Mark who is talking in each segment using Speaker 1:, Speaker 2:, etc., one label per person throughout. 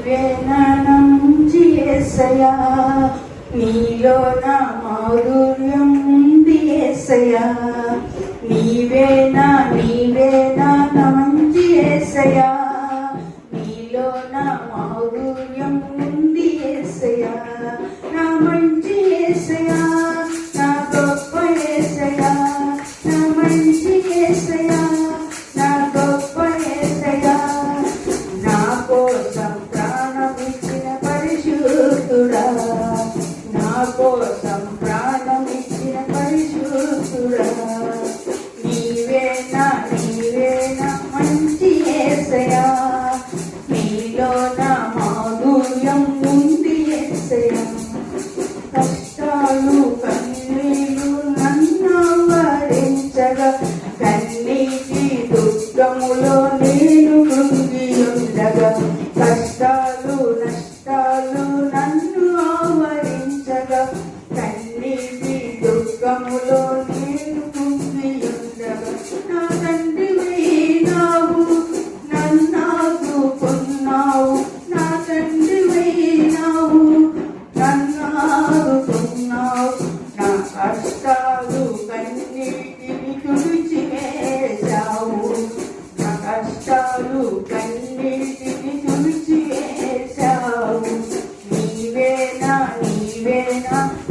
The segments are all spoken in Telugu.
Speaker 1: నీవే నా మంచి యేసయ్యా, నీలో నా మాధుర్యం ఉంది యేసయ్యా. నీవే నా మంచి యేసయ్యా, నీలో నా మాధుర్యం ఉంది యేసయ్యా. నా మంచి యేసయ్యా, నా గొప్ప యేసయ్యా, నా మంచి యేసయ్యా, నా గొప్ప యేసయ్యా. నా కోసం ప్రాణమిచ్చిన పరిశుద్ధుడా, నా కోసం ప్రాణమిచ్చిన పరిశుద్ధుడా. నీవే నా మంచి యేసయ్యా, నీలో నా మాధుర్యం ఉంది యేసయ్యా. కష్టాలు కన్నీళ్ళు నన్ను ఆవరించగా, కన్నీటి దుఃఖములో నేను కృంగి ఉండగా, కష్టాలు నష్టాలు నన్ను ఆవరించగా, కన్నీటి దుఃఖములో నేను కృంగి ఉండగా. నా తండ్రివైనావు, నన్నాదుకున్నావు, నా తండ్రివైనావు, నన్నాదుకున్నావు. నా కష్టాలు కన్నీటిని తుడిచివేశావు, నా కష్టాలు కన్నీటిని తుడిచివేశావు. నీవే నా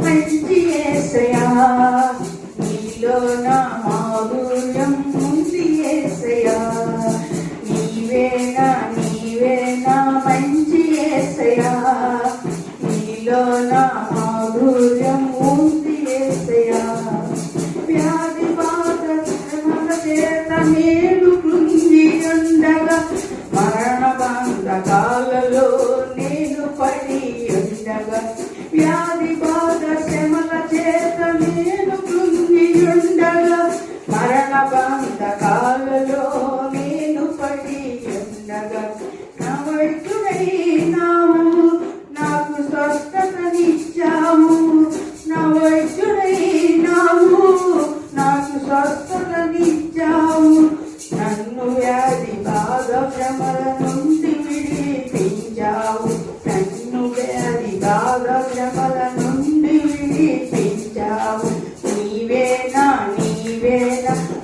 Speaker 1: మంచి యేసయ్యా, నీలో నా మాధుర్యం ఉంది యేసయ్యా. నీవే నా మంచి యేసయ్యా, నీలో నా మాధుర్యం ఉంది యేసయ్యా. వ్యాధి బాధ శ్రమల చేత నేను కృంగి ఉండగా, మరణ బంధకాలలో నేను పడి ఉండగా, వ్యాధి బాధ శ్రమల చేత నేను కృంగి ఉండగా, మరణ బంధకాలలో నేను పడి ఉండగా. నా వైద్యుడైనావు, నాకు స్వస్థతనిచ్చావు, నా వైద్యుడైనావు, నాకు స్వస్థతనిచ్చావు. నన్ను వ్యాధి బాధ శ్రమల నుండి విడిపించావు, నన్ను వ్యాధి బాధ శ్రమల నుండి విడిపించావు. నీవే నా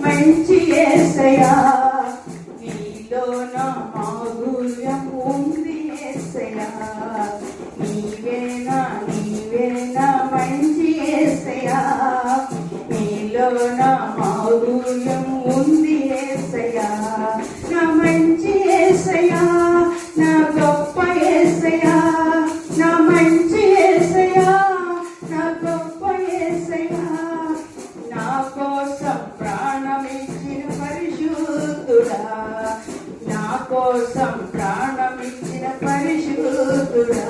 Speaker 1: మంచి యేసయ్యా, నీలో నా మాధుర్యం ఉంది యేసయ్యా. నీవే నా మంచి యేసయ్యా, నీలో నా మాధుర్యం ఉంది యేసయ్యా. నా మంచి యేసయ్యా, నా గొప్ప యేసయ్యా, నా మంచి యేసయ్యా, నా గొప్ప యేసయ్యా. నా కోసం ప్రాణమిచ్చిన పరిశుద్ధుడా, నా కోసం ప్రాణమిచ్చిన పరిశుద్ధుడా.